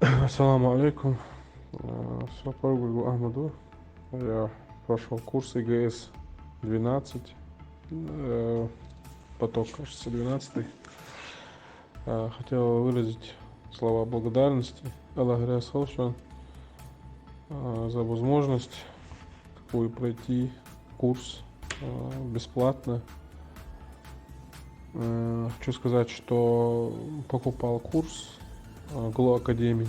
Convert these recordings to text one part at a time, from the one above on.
Ассаламу алейкум. Сапаргуль Ахмаду. Я прошел курс ЕГС 12, поток, кажется, 12. Хотел выразить слова благодарности Аллаху Расулшан за возможность такую пройти курс бесплатно. Хочу сказать, что покупал курс Гло Академии,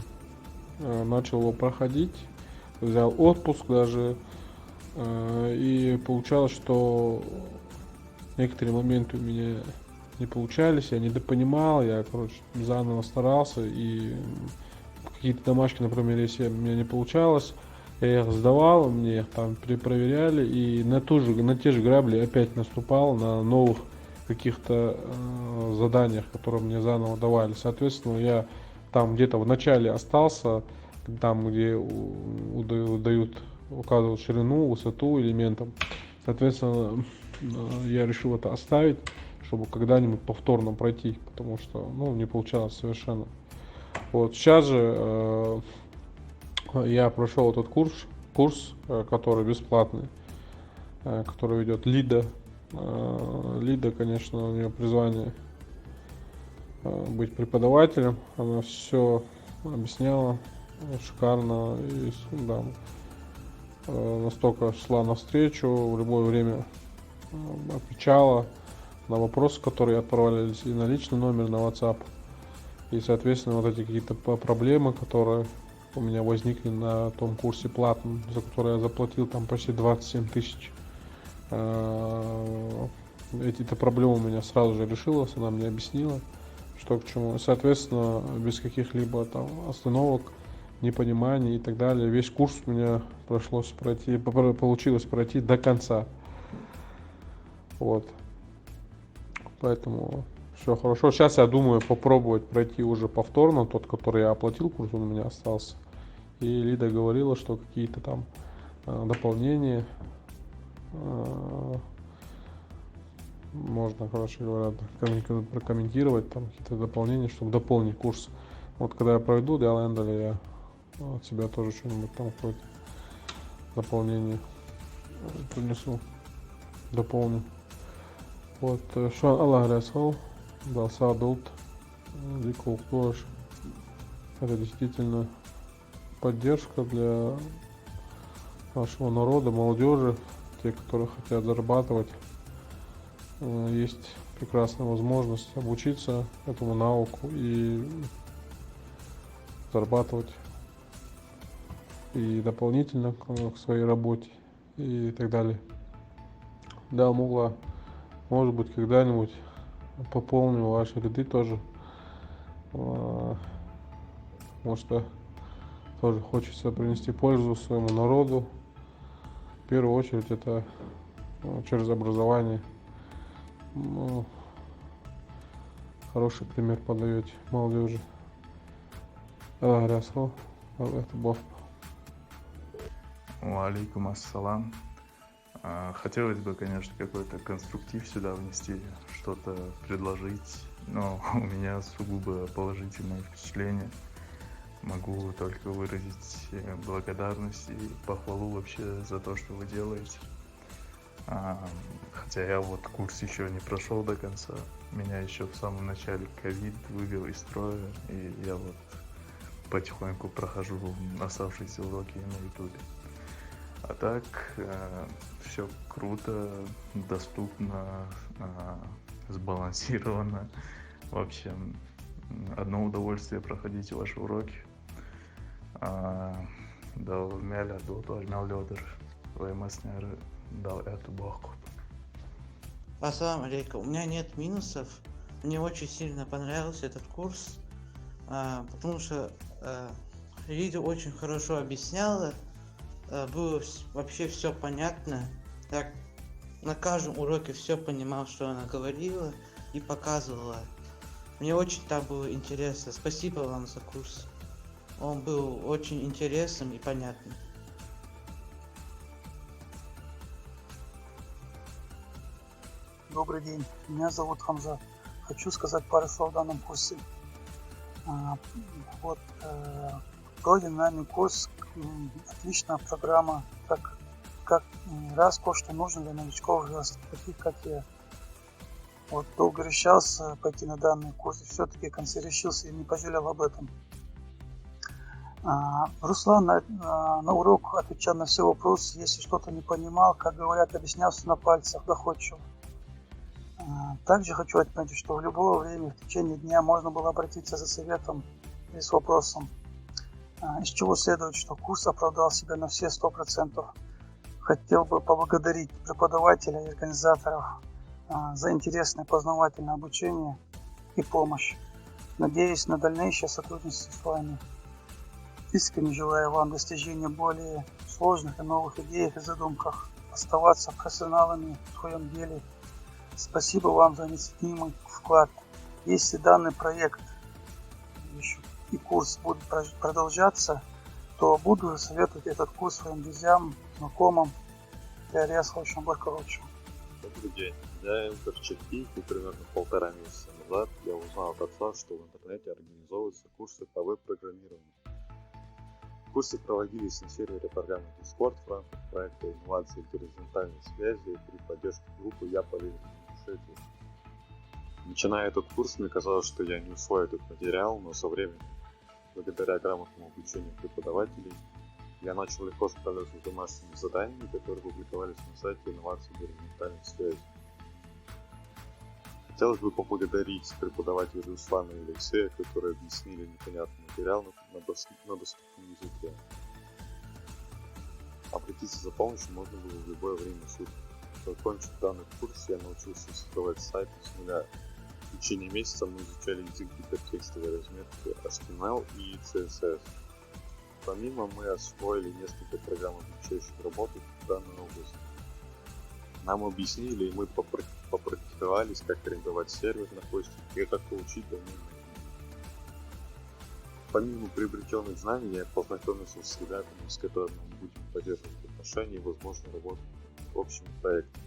начал его проходить, взял отпуск даже, и получалось, что некоторые моменты у меня не получались, я недопонимал, я, заново старался, и какие-то домашки, например, если у меня не получалось, я их сдавал, мне их там перепроверяли, и на те же грабли опять наступал на новых каких-то заданиях, которые мне заново давали. Соответственно, я там где-то в начале остался, там, где указывают ширину, высоту элементам. Соответственно, я решил это оставить, чтобы когда-нибудь повторно пройти, потому что, не получалось совершенно. Вот сейчас же я прошел этот курс, который бесплатный, который ведет Лида. Лида, конечно, у нее призвание быть преподавателем. Она все объясняла шикарно и да, настолько шла навстречу, в любое время отвечала на вопросы, которые отправлялись и на личный номер, на WhatsApp. И, соответственно, вот эти какие-то проблемы, которые у меня возникли на том курсе платном, за который я заплатил там почти 27 тысяч. Эти-то проблемы у меня сразу же решилась, она мне объяснила, что к чему. Соответственно, без каких-либо там остановок, непониманий и так далее. Весь курс у меня получилось пройти до конца. Вот. Поэтому все хорошо. Сейчас я думаю попробовать пройти уже повторно тот, который я оплатил, курс он у меня остался. И Лида говорила, что какие-то там дополнения можно, короче говоря, прокомментировать, там какие-то дополнения, чтобы дополнить курс. Вот когда я пройду Диалендале, я от себя тоже что-нибудь там какое-то дополнение принесу, дополню. Вот, что Аллах Расул дал садулт, Дикул Клош. Это действительно поддержка для нашего народа, молодежи, те, которые хотят зарабатывать. Есть прекрасная возможность обучиться этому науку и зарабатывать и дополнительно к своей работе и так далее. Да, может быть, когда-нибудь пополню ваши ряды тоже. Потому что тоже хочется принести пользу своему народу. В первую очередь это через образование. Хороший пример подаете молодежи. Расул, это Бог. Алейкум ассалам. Хотелось бы, конечно, какой-то конструктив сюда внести, что-то предложить, но у меня сугубо положительное впечатление. Могу только выразить благодарность и похвалу вообще за то, что вы делаете. Хотя я вот курс еще не прошел до конца. Меня еще в самом начале ковид вывел из строя, и я вот потихоньку прохожу оставшиеся уроки на ютубе. А так, все круто, доступно, сбалансировано. В общем, одно удовольствие проходить ваши уроки. Дал мяля, дал лёдер, ваймасняры, дал эту бахку. Ассаламу алейкум. У меня нет минусов. Мне очень сильно понравился этот курс, потому что Лида очень хорошо объясняла. Было вообще все понятно. Я на каждом уроке все понимал, что она говорила и показывала. Мне очень так было интересно. Спасибо вам за курс. Он был очень интересным и понятным. Добрый день, меня зовут Хамза. Хочу сказать пару слов о данном курсе. А, Вот, пройден нами курс, отличная программа, как раз то, что нужно для новичков, таких как я. Вот долго решался пойти на данный курс, и все-таки в конце решился и не пожалел об этом. Руслан на урок отвечал на все вопросы, если что-то не понимал, как говорят, объяснялся на пальцах, доходчиво. Также хочу отметить, что в любое время в течение дня можно было обратиться за советом или с вопросом, из чего следует, что курс оправдал себя на все 100%. Хотел бы поблагодарить преподавателя и организаторов за интересное познавательное обучение и помощь. Надеюсь на дальнейшее сотрудничество с вами. Искренне желаю вам достижения более сложных и новых идеях и задумках, оставаться профессионалами в своем деле. Спасибо вам за неоценимый вклад. Если данный проект и курс будут продолжаться, то буду советовать этот курс своим друзьям, знакомым и Ярославовичу Барковичу. Добрый день. Я интерчекик, и примерно 1,5 месяца назад я узнал от отца, что в интернете организовываются курсы по веб-программированию. Курсы проводились на сервере программы Discord в рамках проекта инновации и горизонтальной связи при поддержке группы «Я полезен в душе». Начиная этот курс, мне казалось, что я не усвою этот материал, но со временем, благодаря грамотному обучению преподавателей, я начал легко справляться с домашними заданиями, которые публиковались на сайте инновации и горизонтальной связи. Хотелось бы поблагодарить преподавателей Руслана и Алексея, которые объяснили непонятный материал на доступном языке. Обратиться за помощью можно было в любое время суток. Закончив данный курс, я научился создавать сайты с нуля. В течение месяца мы изучали язык гипертекстовой разметки HTML и CSS. Помимо мы освоили несколько программ, обучающих работать в данной области. Нам объяснили, и мы попрактиковались, как арендовать сервер на хостинг и как получить доменные имя. Помимо приобретенных знаний, я познакомился с ребятами, с которыми мы будем поддерживать отношения и, возможно, работать в общем проекте.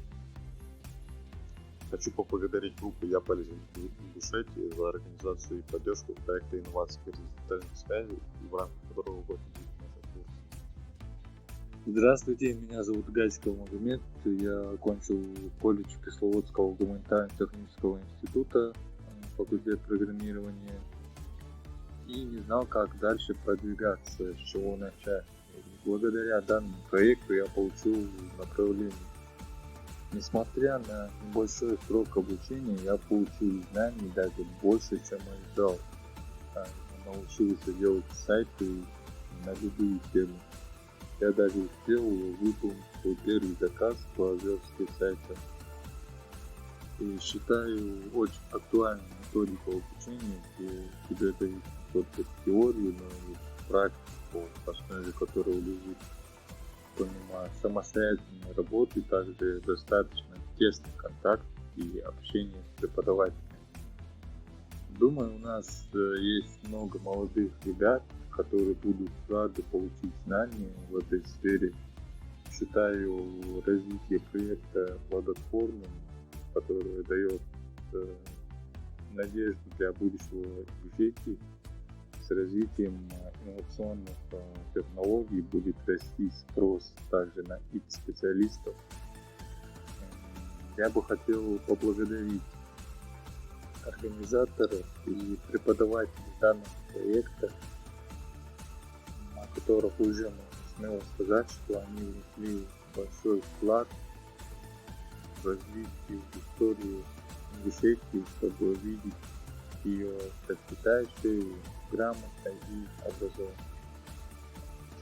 Хочу поблагодарить группу «Я полезен в душе» за организацию и поддержку проекта инноваций и горизонтальной связи, в рамках которого будет наш курс. Здравствуйте, меня зовут Гальсков Магомед, я окончил колледж Кисловодского гуманитарно-технического института, факультет программирования, и не знал, как дальше продвигаться, с чего начать. Благодаря данному проекту я получил направление. Несмотря на небольшой срок обучения, я получил знаний даже больше, чем ожидал. Научился делать сайты на любые темы. Я даже успел выполнить свой первый заказ по верстке сайта. И считаю очень актуальной методику обучения, где тебе дают только теорию, но и практику, в основе которой лежит помимо самостоятельной работы, также достаточно тесный контакт и общение с преподавателем. Думаю, у нас есть много молодых ребят, которые будут рады получить знания в этой сфере. Считаю развитие проекта плодотворным, которое дает надежду для будущего развития. С развитием инновационных технологий будет расти спрос также на IT-специалистов. Я бы хотел поблагодарить организаторов и преподавателей данного проекта, о которых уже можно смело сказать, что они внесли большой вклад в развитие истории ингушетии, чтобы видеть ее процветающей, грамотной и образованной.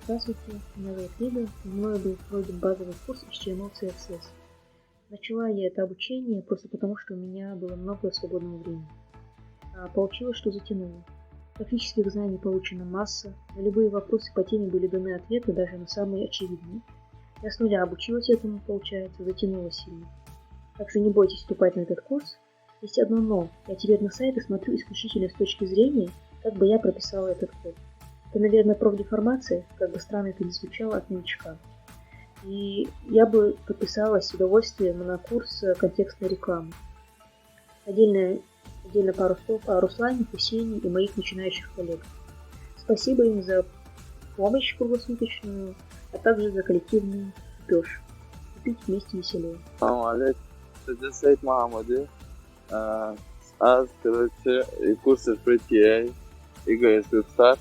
Здравствуйте, меня зовут Лида, мною был пройден базовый курс HTML CSS. Начала я это обучение просто потому, что у меня было много свободного времени. А получилось, что затянуло. Практических знаний получена масса, на любые вопросы по теме были даны ответы, даже на самые очевидные. Я с нуля обучилась этому, получается, затянуло сильно. Так что не бойтесь вступать на этот курс. Есть одно но. Я теперь на сайты смотрю исключительно с точки зрения, как бы я прописала этот код. Это, наверное, профдеформация, как бы странно это ни звучало, от новичка. И я бы подписалась с удовольствием на курс контекстной рекламы. Отдельное Отдельно пару слов о Руслане, Хусейне и моих начинающих коллегах. Спасибо им за помощь круглосуточную, а также за коллективный купеж. Купить вместе веселее. Assalomu alaykum. Siz Said Mohammadi. Короче, курс FPTA, EGS Webstart,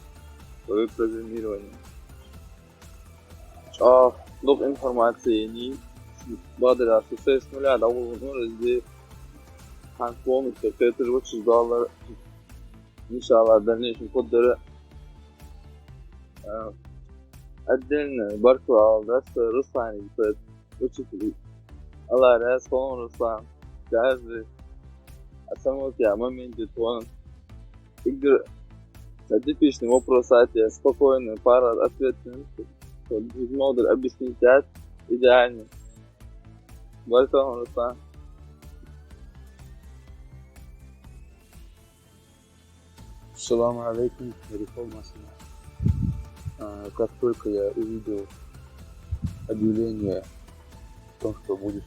веб-программирование. Доп. Информации не благодаря success с нуля до возможности полностью $500 иншаллах в дальнейшем поддержать. Отдельно Барклау, да, с Русланом, учитель. Allah razı olsun Ruslan. Каждый от самого тебя моменте он играет. Типичный вопрос, спокойно, пара ответственных. Модуль объяснить идеально. Барклау Руслан. Ассаламу алейкум, Рифол Масина. Как только я увидел объявление о том, что будет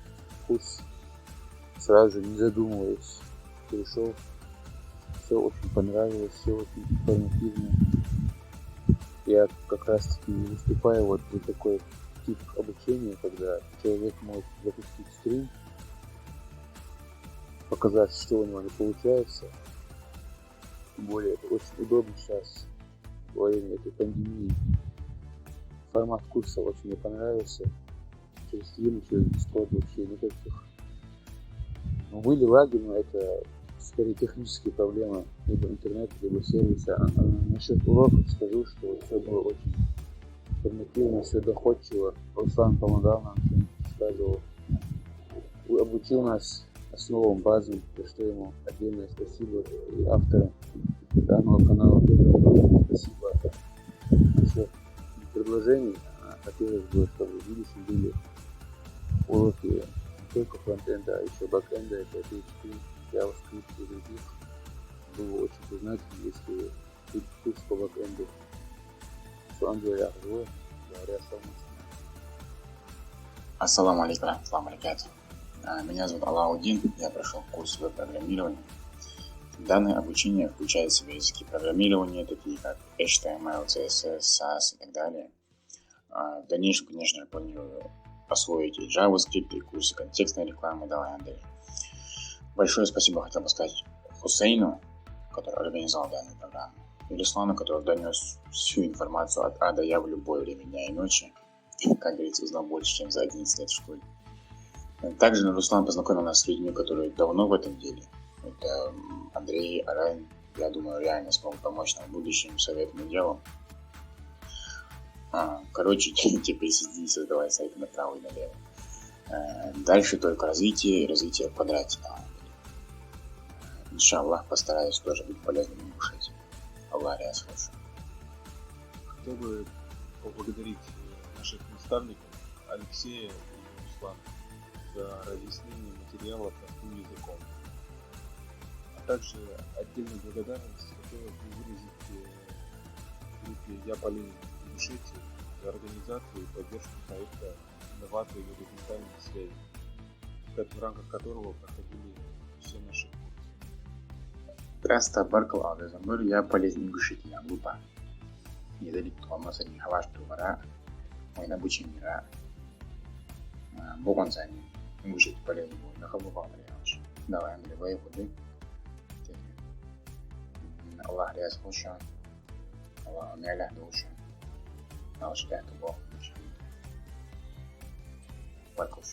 курс, сразу же, не задумываясь, пришел. Все очень понравилось, все очень информативно. Я как раз таки выступаю вот за такой тип обучения, когда человек может запустить стрим, показать, что у него не получается. Тем более это очень удобно сейчас во время этой пандемии. Формат курса очень мне понравился. Через стрим, через Discord вообще никаких. Но были лаги, но это скорее технические проблемы либо интернета, либо сервиса. Насчет уроков скажу, что все было очень информативно, все доходчиво. Руслан помогал нам, рассказывал. Обучил нас основам, базам, за что ему отдельное спасибо. И авторам данного канала тоже спасибо. Насчет предложений хотелось бы, чтобы в будущем были уроки не только фронтенда, а еще бэкенда, это PHP, JavaScript и других. Было бы очень признательно, если будет курс по бэкенду. Говоря, Ассаламу алейкум, ассаламу алейкум. Меня зовут Алаудин, я прошел курс веб-программирования. Данное обучение включает в себя языки программирования, такие как HTML, CSS, SAS и так далее. В дальнейшем, конечно же, планирую освоить и JavaScript, и курсы контекстной рекламы, далее. Большое спасибо хотел бы сказать Хусейну, который организовал данную программу, и Руслану, который донес всю информацию от А до Я в любое время дня и ночи. Как говорится, узнал больше, чем за 11 лет в школе. Также Руслан познакомил нас с людьми, которые давно в этом деле. Это Андрей, Арайн, я думаю, реально смогут помочь нам в будущем советам и делам. Короче, теперь сиди и создавай сайты направо и налево. Дальше только развитие и развитие в квадрате. Иншаллах, постараюсь тоже быть полезным и кушать. Аллах, я слышу. Хотел бы поблагодарить наших наставников Алексея и Руслана за разъяснение материала простым языком. А также отдельную благодарность хотелось бы выразить группе «Я Полин» в Ингушетии за организацию и поддержку проекта «Инновации и горизонтальной связи», в рамках которого проходили все наши курсы. Просто Барклау, я Полин Ингушетия группа. Недалеко от нас не хаваш тувара, мой обучение мира. Богон за ним. Ингушетия полезный бой, на хабу память. Давай, Андрей, вы ходы. Аллах я слушаю. Аллах не ля душу. Аллах ждет Бог. Барклау.